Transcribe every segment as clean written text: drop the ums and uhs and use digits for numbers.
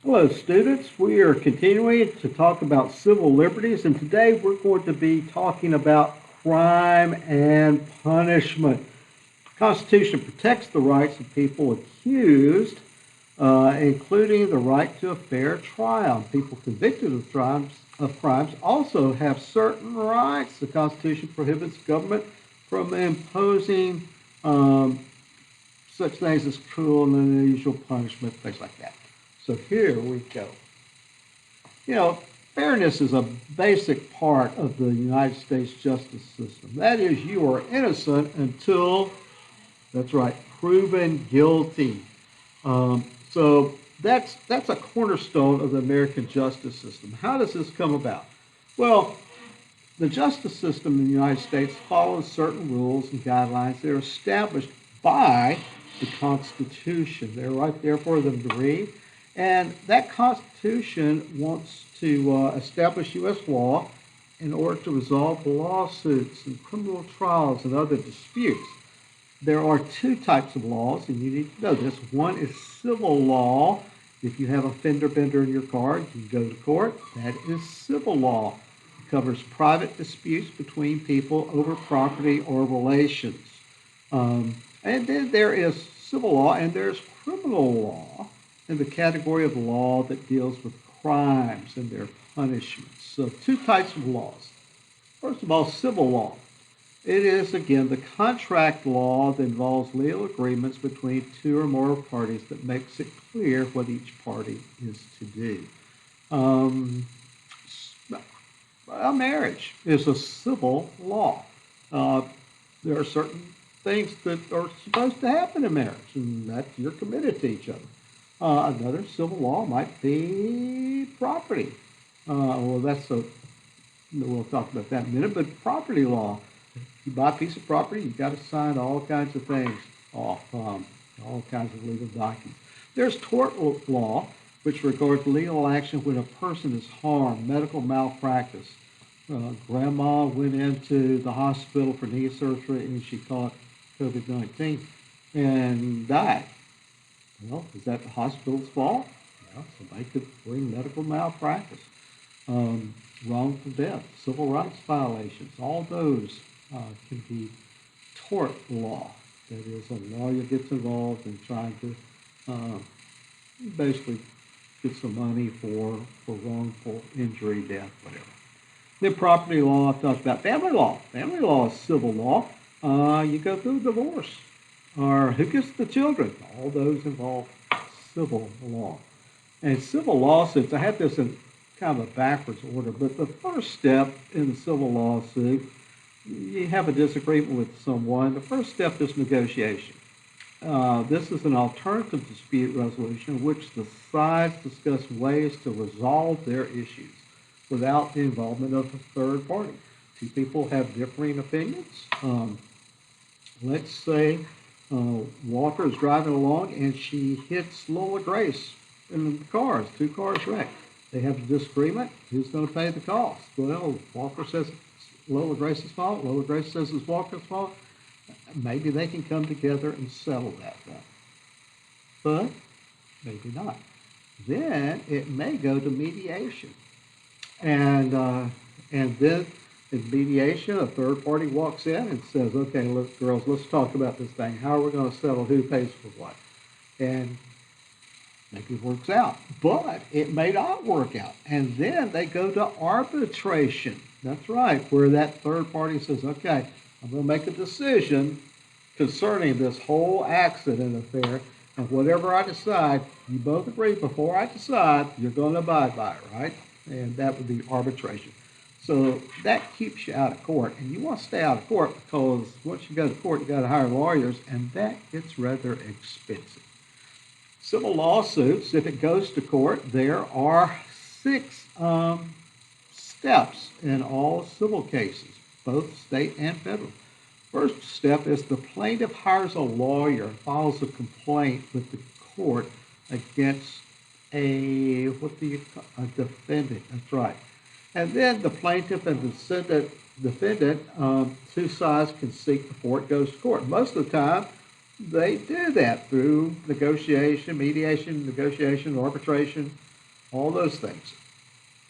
Hello, students. We are continuing to talk about civil liberties, and today we're going to be talking about crime and punishment. The Constitution protects the rights of people accused, including the right to a fair trial. People convicted of crimes also have certain rights. The Constitution prohibits government from imposing um, such things as cruel and unusual punishment, things like that. So here we go. You know, fairness is a basic part of the United States justice system. That is, you are innocent until, that's right, proven guilty. So that's a cornerstone of the American justice system. How does this come about? Well, the justice system in the United States follows certain rules and guidelines that are established by the Constitution. They're right there for them to read. And that Constitution wants to establish U.S. law in order to resolve lawsuits and criminal trials and other disputes. There are two types of laws, and you need to know this. One is civil law. If you have a fender bender in your car, you go to court. That is civil law. It covers private disputes between people over property or relations. And then there is civil law, and there's criminal law in the category of law that deals with crimes and their punishments. So, two types of laws. First of all, civil law. It is, again, the contract law that involves legal agreements between two or more parties that makes it clear what each party is to do. Um, a marriage is a civil law. Uh, there are certain things that are supposed to happen in marriage, and that you're committed to each other. Another civil law might be property. Well, we'll talk about that in a minute, but property law. You buy a piece of property, you've got to sign all kinds of things off, all kinds of legal documents. There's tort law, which regards legal action when a person is harmed, medical malpractice. Grandma went into the hospital for knee surgery and she caught COVID-19 and died. Well, is that the hospital's fault? Well, somebody could bring medical malpractice, wrongful death, civil rights violations. All those can be tort law. That is, a lawyer gets involved in trying to uh, basically get some money for wrongful injury, death, whatever. Then property law, I've talked about family law. Family law is civil law. You go through divorce, or who gets the children? All those involve civil law. And civil lawsuits, I have this in kind of a backwards order, but the first step in the civil lawsuit, you have a disagreement with someone. The first step is negotiation. This is an alternative dispute resolution in which the sides discuss ways to resolve their issues without the involvement of a third party. Two people have differing opinions. Let's say Walker is driving along and she hits Lola Grace in the cars. Two cars wrecked. They have a disagreement. Who's going to pay the cost? Well, Walker says it's Lola Grace's fault. Lola Grace says it's Walker's fault. Maybe they can come together and settle that then. But maybe not. Then it may go to mediation. And then in mediation, a third party walks in and says, "Okay, girls, let's talk about this thing. How are we going to settle who pays for what?" And maybe it works out, but it may not work out. And then they go to arbitration. That's right, where that third party says, "Okay, I'm going to make a decision concerning this whole accident affair, and whatever I decide, you both agree before I decide, you're going to abide by it, right?" And that would be arbitration. So that keeps you out of court, and you want to stay out of court because once you go to court, you got to hire lawyers, and that gets rather expensive. Civil lawsuits, if it goes to court, there are six steps in all civil cases, both state and federal. First step is the plaintiff hires a lawyer and files a complaint with the court against a defendant. That's right. And then the plaintiff and the defendant, two sides can seek before it goes to court. Most of the time, they do that through negotiation, mediation, negotiation, arbitration. all those things.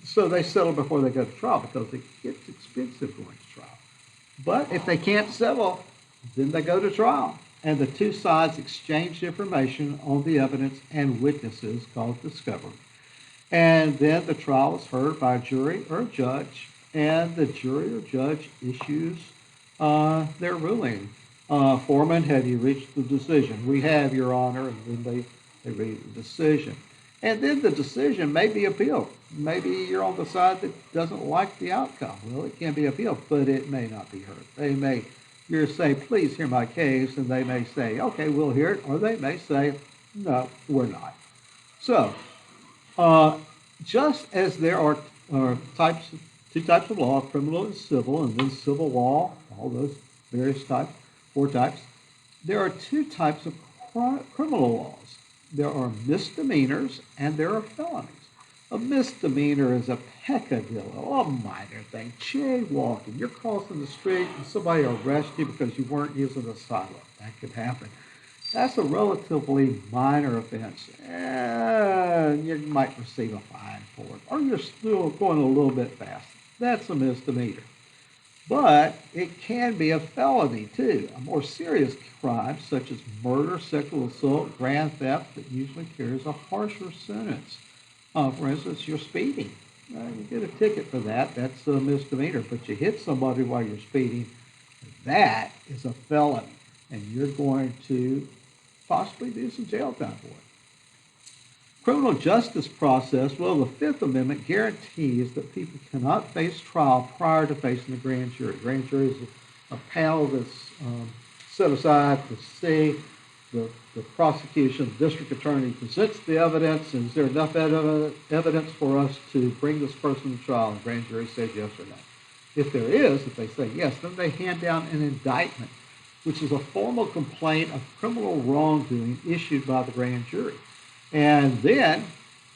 So they settle before they go to trial because it gets expensive going to trial. But if they can't settle, then they go to trial. And the two sides exchange information on the evidence and witnesses called discovery. And then the trial is heard by a jury or a judge, and the jury or judge issues their ruling. Foreman, have you reached the decision? We have, Your Honor, and then they read the decision. And then the decision may be appealed. Maybe you're on the side that doesn't like the outcome. Well, it can be appealed, but it may not be heard. They may, you say, please hear my case, and they may say, okay, we'll hear it, or they may say, no, we're not. So, just as there are two types of law, criminal and civil, and then civil law, all those various types, 4 types, there are 2 types of criminal laws. There are misdemeanors and there are felonies. A misdemeanor is a peccadillo, a minor thing, jaywalking. You're crossing the street and somebody arrests you because you weren't using a sidewalk. That could happen. That's a relatively minor offense. You might receive a fine for it, or you're still going a little bit fast. That's a misdemeanor. But it can be a felony too, a more serious crime such as murder, sexual assault, grand theft that usually carries a harsher sentence. For instance, you're speeding. You get a ticket for that. That's a misdemeanor. But you hit somebody while you're speeding, that is a felony. And you're going to possibly do some jail time for it. Criminal justice process, well, the Fifth Amendment guarantees that people cannot face trial prior to facing the grand jury. Grand jury is a panel that's set aside to see the prosecution, the district attorney presents the evidence, and is there enough evidence for us to bring this person to trial? And the grand jury says yes or no. If there is, if they say yes, then they hand down an indictment, which is a formal complaint of criminal wrongdoing issued by the grand jury. And then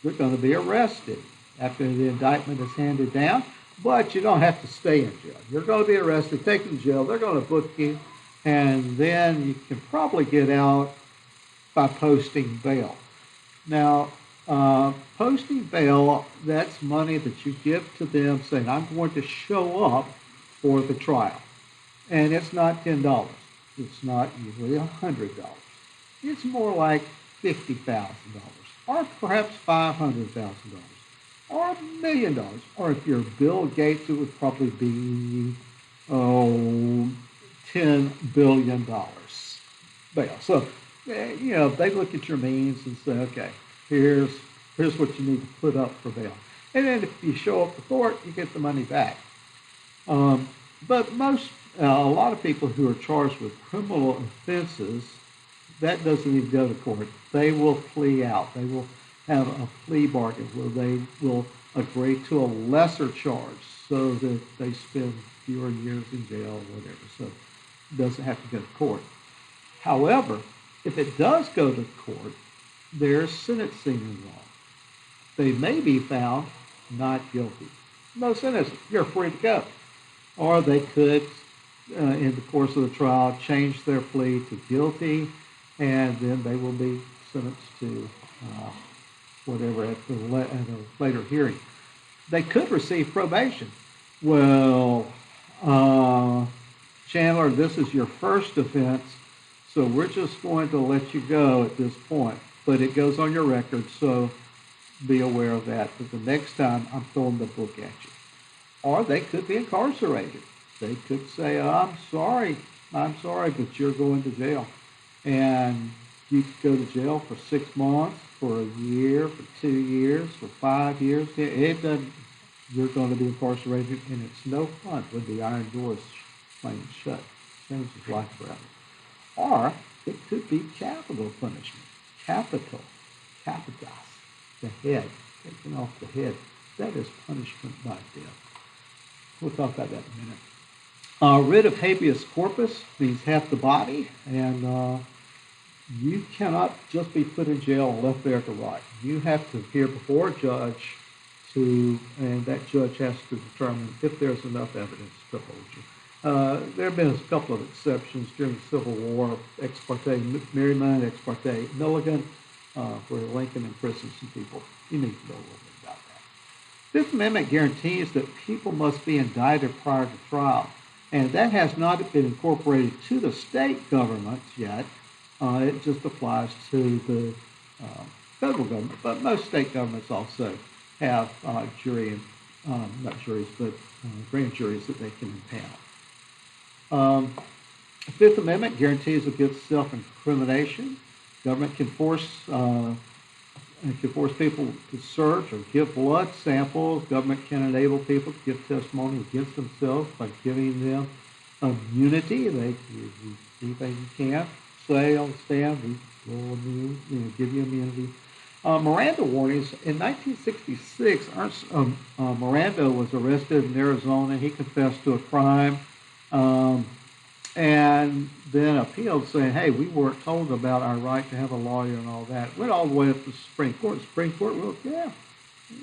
they're going to be arrested after the indictment is handed down, but you don't have to stay in jail. You're going to be arrested, taken to jail, they're going to book you, and then you can probably get out by posting bail. Now, posting bail, that's money that you give to them saying, I'm going to show up for the trial. And it's not $10. It's not usually $100. It's more like $50,000, or perhaps $500,000, or $1 million. Or if you're Bill Gates, it would probably be $10 billion bail. So, they look at your means and say, okay, here's what you need to put up for bail. And then if you show up to court, you get the money back. But a lot of people who are charged with criminal offenses, that doesn't even go to court. They will plea out. They will have a plea bargain where they will agree to a lesser charge so that they spend fewer years in jail or whatever. So it doesn't have to go to court. However, if it does go to court, there's sentencing involved. They may be found not guilty. No sentencing. You're free to go. Or they could, in the course of the trial, change their plea to guilty, and then they will be sentenced to whatever at a later hearing. They could receive probation. Well, Chandler, this is your first offense, so we're just going to let you go at this point. But it goes on your record, so be aware of that. But the next time, I'm throwing the book at you. Or they could be incarcerated. They could say, I'm sorry, but you're going to jail. And you could go to jail for 6 months, for a year, for 2 years, for 5 years. It doesn't, you're going to be incarcerated, and it's no fun when the iron door is slammed shut. Changes life forever. Or it could be capital punishment. Capital, capitas, the head, taking off the head. That is punishment by death. We'll talk about that in a minute. Writ of habeas corpus means half the body, and you cannot just be put in jail and left there to rot. You have to appear before a judge and that judge has to determine if there's enough evidence to hold you. There have been a couple of exceptions during the Civil War, ex parte Merryman, ex parte Milligan, where Lincoln imprisoned some people. You need to know a little bit about that. Fifth Amendment guarantees that people must be indicted prior to trial, and that has not been incorporated to the state governments yet. It just applies to the federal government, but most state governments also have not juries, but grand juries that they can impound. The Fifth Amendment guarantees against self-incrimination. Government can force people to search or give blood samples. Government can enable people to give testimony against themselves by giving them immunity. They anything you can say on the stand, we will give you immunity. Miranda warnings. In 1966, Ernest Miranda was arrested in Arizona. He confessed to a crime. And then appealed, saying, "Hey, we weren't told about our right to have a lawyer and all that." Went all the way up to the Supreme Court. The Supreme Court ruled, "Yeah,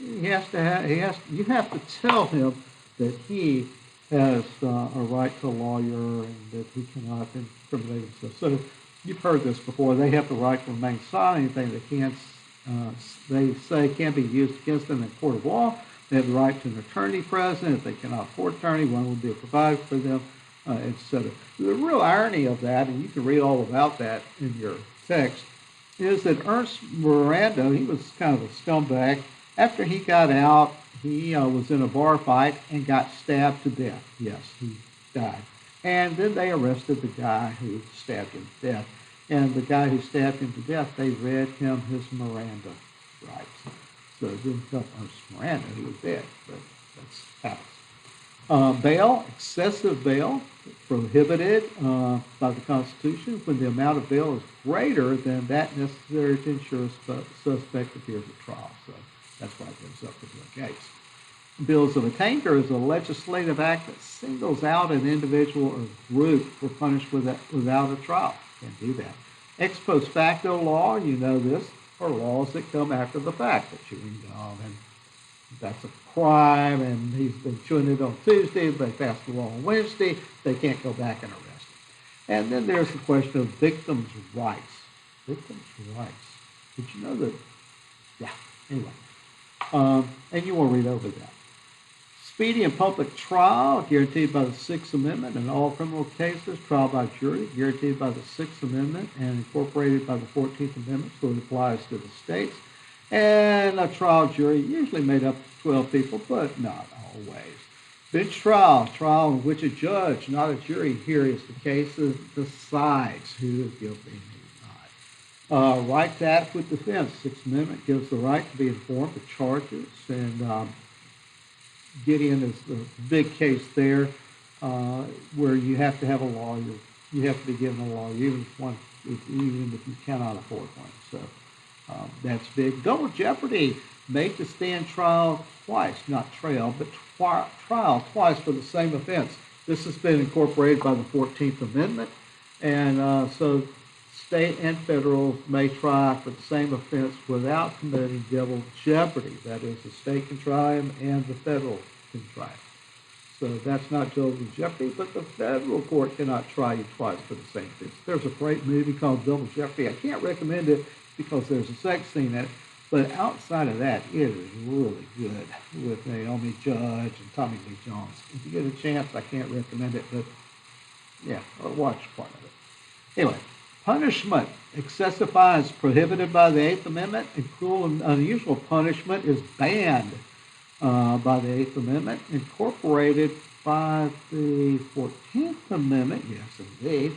you have to tell him that he has a right to a lawyer and that he cannot incriminate himself." So you've heard this before. They have the right to remain silent. Anything they say can be used against them in a court of law. They have the right to an attorney present. If they cannot afford an attorney, one will be provided for them. Etc. The real irony of that, and you can read all about that in your text, is that Ernest Miranda, he was kind of a scumbag. After he got out, he was in a bar fight and got stabbed to death. Yes, he died. And then they arrested the guy who stabbed him to death. And the guy who stabbed him to death, they read him his Miranda rights. So it didn't help Ernest Miranda, who was dead, but that's how. Bail, excessive bail, prohibited by the Constitution when the amount of bail is greater than that necessary to ensure a suspect appears at trial. So that's why it goes up to the case. Bills of attainder is a legislative act that singles out an individual or group for punishment without a trial. Can't do that. Ex post facto law, you know this, are laws that come after the fact. The chewing gum, and that's a crime, and he's been chewing it on Tuesday, they passed the law on Wednesday, they can't go back and arrest him. And then there's the question of victims' rights. Victims' rights. Did you know that? Yeah, anyway. And you will read over that. Speedy and public trial, guaranteed by the Sixth Amendment in all criminal cases. Trial by jury, guaranteed by the Sixth Amendment and incorporated by the 14th Amendment, so it applies to the states. And a trial jury, usually made up of 12 people, but not always. Bench trial, trial in which a judge, not a jury, here is the case, decides who is guilty and who is not. Right to adequate defense, Sixth Amendment gives the right to be informed of charges, and Gideon is the big case there, where you have to have a lawyer. You have to be given a lawyer, even if you cannot afford one. So. That's big. Double jeopardy, made to stand trial twice, not trail, but trial twice for the same offense. This has been incorporated by the 14th Amendment, and so state and federal may try for the same offense without committing double jeopardy. That is, the state can try him and the federal can try him. So that's not double jeopardy, but the federal court cannot try you twice for the same offense. There's a great movie called Double Jeopardy. I can't recommend it because there's a sex scene in it, but outside of that, it is really good with Naomi Judge and Tommy Lee Jones. If you get a chance, I can't recommend it, but yeah, I'll watch part of it. Anyway, punishment. Excessive fine is prohibited by the Eighth Amendment, and cruel and unusual punishment is banned by the Eighth Amendment, incorporated by the 14th Amendment, yes indeed,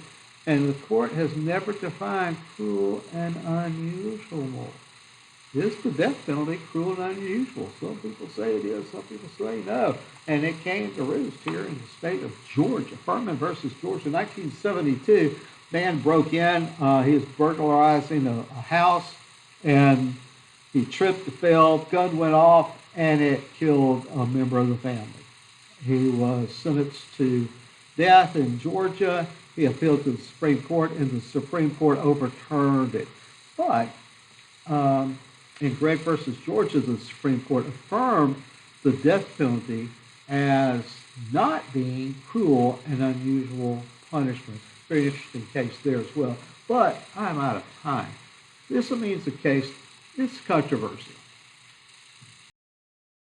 and the court has never defined cruel and unusual. Is the death penalty cruel and unusual? Some people say it is, some people say no. And it came to roost here in the state of Georgia. Furman versus Georgia, 1972. Man broke in, he was burglarizing a house, and he tripped, fell, gun went off, and it killed a member of the family. He was sentenced to death in Georgia. He appealed to the Supreme Court, and the Supreme Court overturned it. But in Gregg versus Georgia, the Supreme Court affirmed the death penalty as not being cruel and unusual punishment. Very interesting case there as well. But I'm out of time. This means the case, it's controversial.